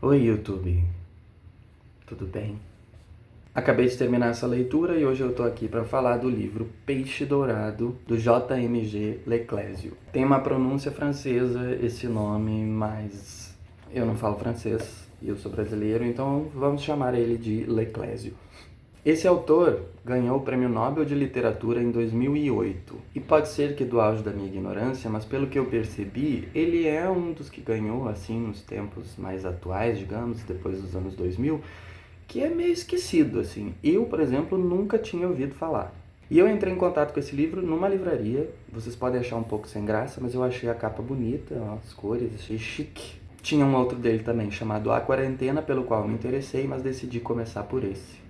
Oi, YouTube, tudo bem? Acabei de terminar essa leitura e hoje eu tô aqui para falar do livro Peixe Dourado, do J.M.G. Leclésio. Tem uma pronúncia francesa esse nome, mas eu não falo francês e eu sou brasileiro, então vamos chamar ele de Leclésio. Esse autor ganhou o Prêmio Nobel de Literatura em 2008. E pode ser que do auge da minha ignorância, mas pelo que eu percebi, ele é um dos que ganhou, assim, nos tempos mais atuais, digamos, depois dos anos 2000, que é meio esquecido, assim. Eu, por exemplo, nunca tinha ouvido falar. E eu entrei em contato com esse livro numa livraria. Vocês podem achar um pouco sem graça, mas eu achei a capa bonita, as cores, achei chique. Tinha um outro dele também, chamado A Quarentena, pelo qual me interessei, mas decidi começar por esse.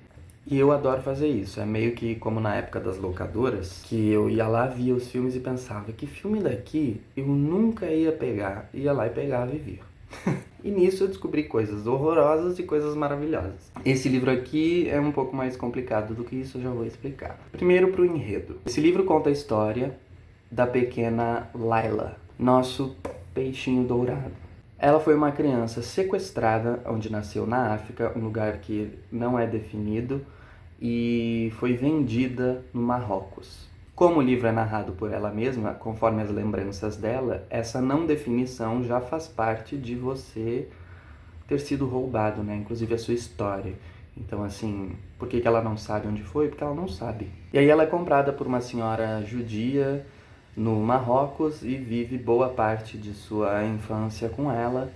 E eu adoro fazer isso, é meio que como na época das locadoras, que eu ia lá, via os filmes e pensava, que filme daqui eu nunca ia pegar, ia lá e pegava e via. E nisso eu descobri coisas horrorosas e coisas maravilhosas. Esse livro aqui é um pouco mais complicado do que isso, eu já vou explicar. Primeiro pro enredo. Esse livro conta a história da pequena Layla, nosso peixinho dourado. Ela foi uma criança sequestrada, onde nasceu na África, um lugar que não é definido, e foi vendida no Marrocos. Como o livro é narrado por ela mesma, conforme as lembranças dela, essa não definição já faz parte de você ter sido roubado, né? Inclusive a sua história. Então, assim, por que ela não sabe onde foi? Porque ela não sabe. E aí ela é comprada por uma senhora judia no Marrocos e vive boa parte de sua infância com ela,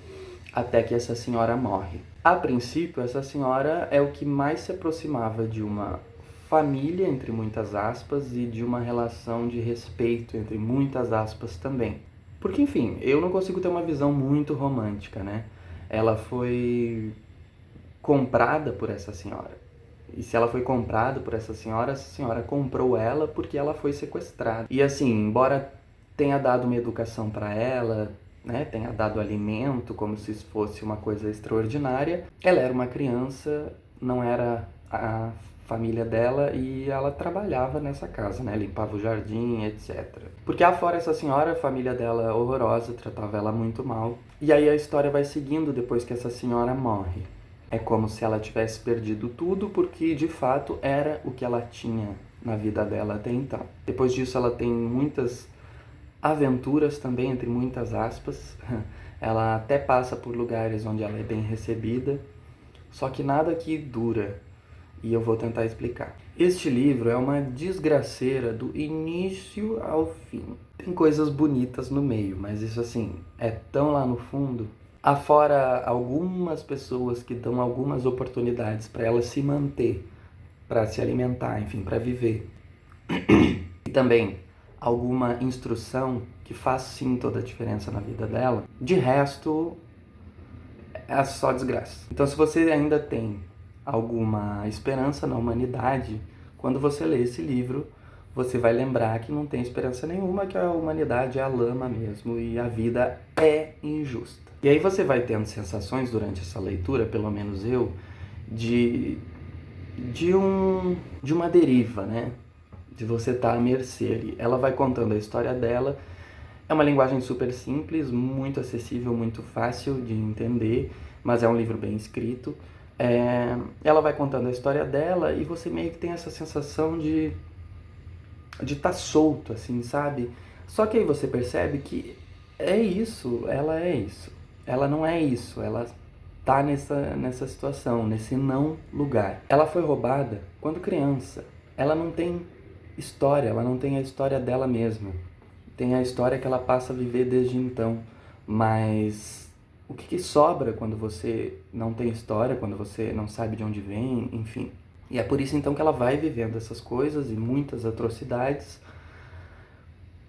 até que essa senhora morre. A princípio, essa senhora é o que mais se aproximava de uma família, entre muitas aspas, e de uma relação de respeito, entre muitas aspas também. Porque, enfim, eu não consigo ter uma visão muito romântica, né? Ela foi comprada por essa senhora. E se ela foi comprada por essa senhora, a senhora comprou ela porque ela foi sequestrada. E assim, embora tenha dado uma educação para ela, né, tenha dado alimento como se fosse uma coisa extraordinária, ela era uma criança, não era a família dela e ela trabalhava nessa casa, né, limpava o jardim, etc. Porque afora essa senhora, a família dela horrorosa, tratava ela muito mal. E aí a história vai seguindo depois que essa senhora morre. É como se ela tivesse perdido tudo, porque de fato era o que ela tinha na vida dela até então. Depois disso ela tem muitas aventuras também, entre muitas aspas. Ela até passa por lugares onde ela é bem recebida, só que nada que dura. E eu vou tentar explicar. Este livro é uma desgraceira do início ao fim. Tem coisas bonitas no meio, mas isso assim, é tão lá no fundo. Afora algumas pessoas que dão algumas oportunidades para ela se manter, para se alimentar, enfim, para viver. E também alguma instrução que faz sim toda a diferença na vida dela. De resto, é só desgraça. Então, se você ainda tem alguma esperança na humanidade, quando você lê esse livro, você vai lembrar que não tem esperança nenhuma, que a humanidade é a lama mesmo e a vida é injusta. E aí você vai tendo sensações durante essa leitura, pelo menos eu, de uma deriva, né? De você estar à mercê ali. Ela vai contando a história dela. É uma linguagem super simples, muito acessível, muito fácil de entender, mas é um livro bem escrito. Ela vai contando a história dela e você meio que tem essa sensação de estar solto, assim, sabe? Só que aí você percebe que é isso, ela é isso. Ela não é isso, ela tá nessa situação, nesse não lugar. Ela foi roubada quando criança. Ela não tem história, ela não tem a história dela mesma. Tem a história que ela passa a viver desde então. Mas o que sobra quando você não tem história, quando você não sabe de onde vem, enfim. E é por isso então que ela vai vivendo essas coisas e muitas atrocidades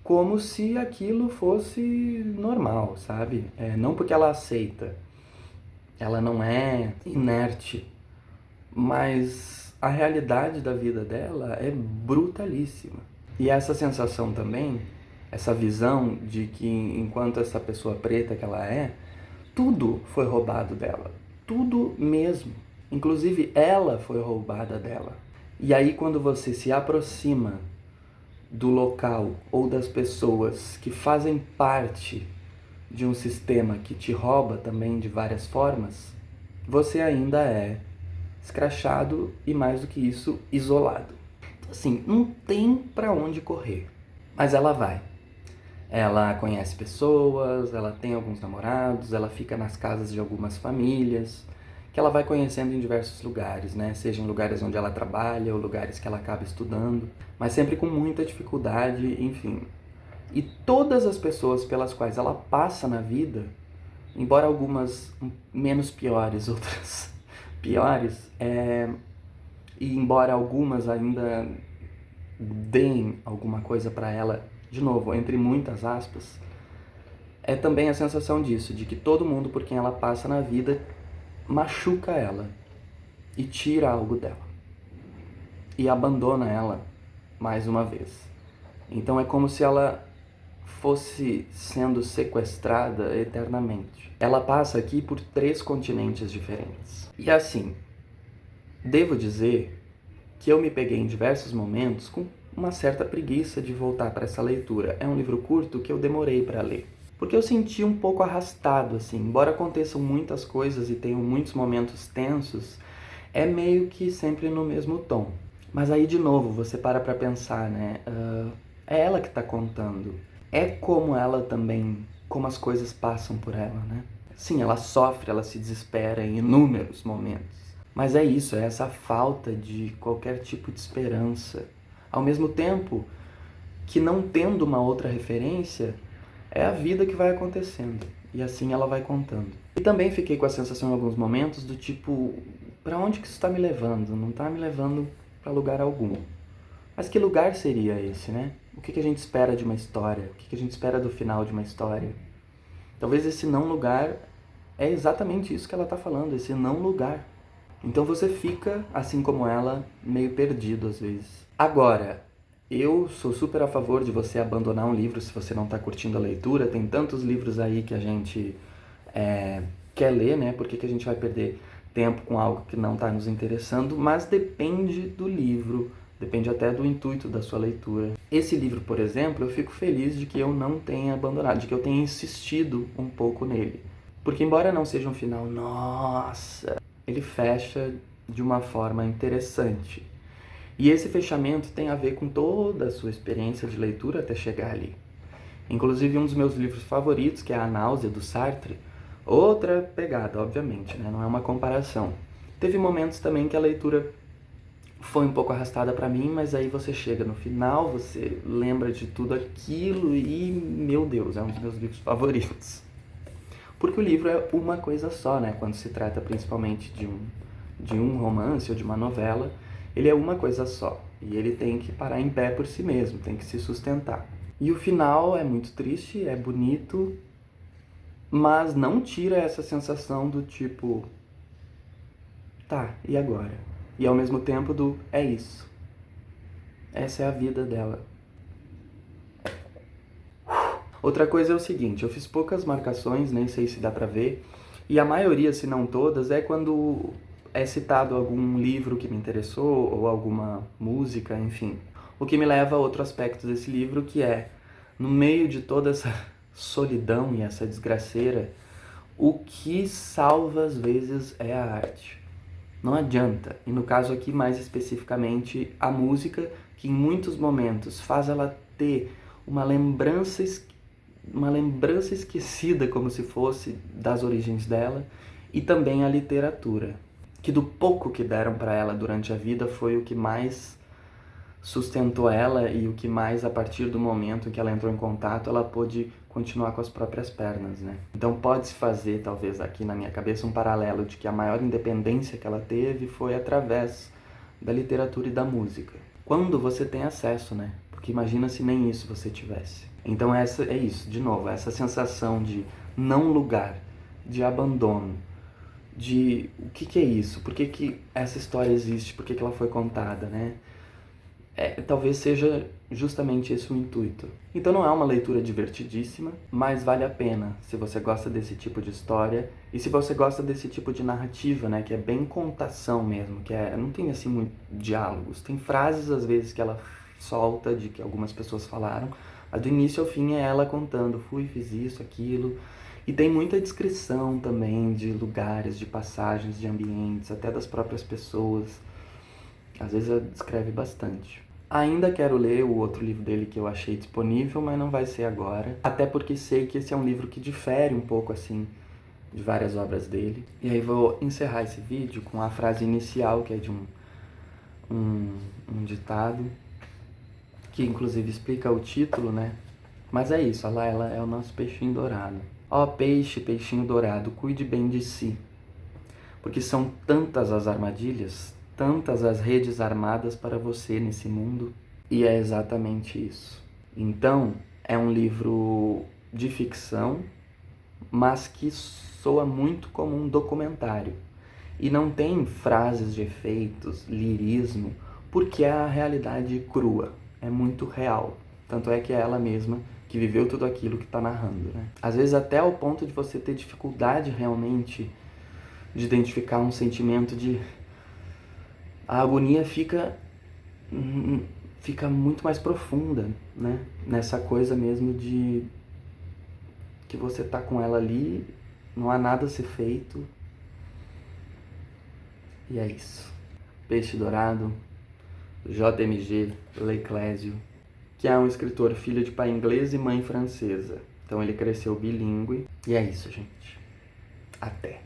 como se aquilo fosse normal, sabe? Não porque ela aceita, ela não é inerte, mas a realidade da vida dela é brutalíssima. E essa sensação também, essa visão de que enquanto essa pessoa preta que ela é, tudo foi roubado dela, tudo mesmo. Inclusive ela foi roubada dela. E aí quando você se aproxima do local ou das pessoas que fazem parte de um sistema que te rouba também de várias formas, você ainda é escrachado e, mais do que isso, isolado. Então, assim, não tem pra onde correr, mas ela vai. Ela conhece pessoas, ela tem alguns namorados, ela fica nas casas de algumas famílias, que ela vai conhecendo em diversos lugares, né? Seja em lugares onde ela trabalha ou lugares que ela acaba estudando, mas sempre com muita dificuldade, enfim. E todas as pessoas pelas quais ela passa na vida, embora algumas menos piores, outras piores, e embora algumas ainda deem alguma coisa para ela, de novo, entre muitas aspas, é também a sensação disso, de que todo mundo por quem ela passa na vida machuca ela e tira algo dela e abandona ela mais uma vez. Então é como se ela fosse sendo sequestrada eternamente. Ela passa aqui por 3 continentes diferentes. E assim, devo dizer que eu me peguei em diversos momentos com uma certa preguiça de voltar para essa leitura. É um livro curto que eu demorei para ler, porque eu senti um pouco arrastado, assim. Embora aconteçam muitas coisas e tenham muitos momentos tensos, é meio que sempre no mesmo tom. Mas aí, de novo, você para pensar, né? É ela que está contando. É como ela também, como as coisas passam por ela, né? Sim, ela sofre, ela se desespera em inúmeros momentos. Mas é isso, é essa falta de qualquer tipo de esperança. Ao mesmo tempo que, não tendo uma outra referência, é a vida que vai acontecendo. E assim ela vai contando. E também fiquei com a sensação em alguns momentos do tipo, para onde que isso está me levando? Não está me levando para lugar algum. Mas que lugar seria esse, né? O que a gente espera de uma história? O que a gente espera do final de uma história? Talvez esse não lugar é exatamente isso que ela está falando, esse não lugar. Então você fica, assim como ela, meio perdido às vezes. Agora, eu sou super a favor de você abandonar um livro se você não está curtindo a leitura. Tem tantos livros aí que a gente quer ler, né? Por que a gente vai perder tempo com algo que não está nos interessando? Mas depende do livro, depende até do intuito da sua leitura. Esse livro, por exemplo, eu fico feliz de que eu não tenha abandonado, de que eu tenha insistido um pouco nele. Porque embora não seja um final, nossa, ele fecha de uma forma interessante. E esse fechamento tem a ver com toda a sua experiência de leitura até chegar ali. Inclusive um dos meus livros favoritos, que é A Náusea, do Sartre, outra pegada, obviamente, né? Não é uma comparação. Teve momentos também que a leitura foi um pouco arrastada para mim, mas aí você chega no final, você lembra de tudo aquilo e, meu Deus, é um dos meus livros favoritos. Porque o livro é uma coisa só, né? Quando se trata principalmente de um romance ou de uma novela, ele é uma coisa só. E ele tem que parar em pé por si mesmo, tem que se sustentar. E o final é muito triste, é bonito, mas não tira essa sensação do tipo, tá, e agora? E ao mesmo tempo do, é isso. Essa é a vida dela. Outra coisa é o seguinte, eu fiz poucas marcações, nem sei se dá pra ver, e a maioria, se não todas, é quando é citado algum livro que me interessou, ou alguma música, enfim. O que me leva a outro aspecto desse livro, que é, no meio de toda essa solidão e essa desgraceira, o que salva às vezes é a arte. Não adianta. E no caso aqui, mais especificamente, a música, que em muitos momentos faz ela ter uma lembrança esquecida, como se fosse, das origens dela, e também a literatura, que do pouco que deram para ela durante a vida foi o que mais sustentou ela e o que mais, a partir do momento em que ela entrou em contato, ela pôde continuar com as próprias pernas, né? Então pode-se fazer, talvez aqui na minha cabeça, um paralelo de que a maior independência que ela teve foi através da literatura e da música. Quando você tem acesso, né? Porque imagina se nem isso você tivesse. Então essa é isso, de novo, essa sensação de não lugar, de abandono, de o que é isso? Por que essa história existe? Por que ela foi contada, né? Talvez seja justamente esse o intuito. Então não é uma leitura divertidíssima, mas vale a pena se você gosta desse tipo de história e se você gosta desse tipo de narrativa, né, que é bem contação mesmo, não tem assim muito diálogos, tem frases às vezes que ela solta de que algumas pessoas falaram, mas do início ao fim é ela contando, fiz isso, aquilo, E tem muita descrição também de lugares, de passagens, de ambientes, até das próprias pessoas. Às vezes ela descreve bastante. Ainda quero ler o outro livro dele que eu achei disponível, mas não vai ser agora. Até porque sei que esse é um livro que difere um pouco, assim, de várias obras dele. E aí vou encerrar esse vídeo com a frase inicial, que é de um ditado, que inclusive explica o título, né? Mas é isso, a Laila é o nosso peixinho dourado. Ó peixe, peixinho dourado, cuide bem de si. Porque são tantas as armadilhas, tantas as redes armadas para você nesse mundo. E é exatamente isso. Então, é um livro de ficção, mas que soa muito como um documentário. E não tem frases de efeitos, lirismo, porque é a realidade crua, é muito real. Tanto é que é ela mesma que viveu tudo aquilo que está narrando, né? Às vezes até ao ponto de você ter dificuldade realmente de identificar um sentimento de... A agonia fica muito mais profunda, né? Nessa coisa mesmo de que você tá com ela ali, não há nada a ser feito. E é isso. Peixe Dourado, JMG Leclésio, que é um escritor filho de pai inglês e mãe francesa. Então ele cresceu bilíngue. E é isso, gente. Até!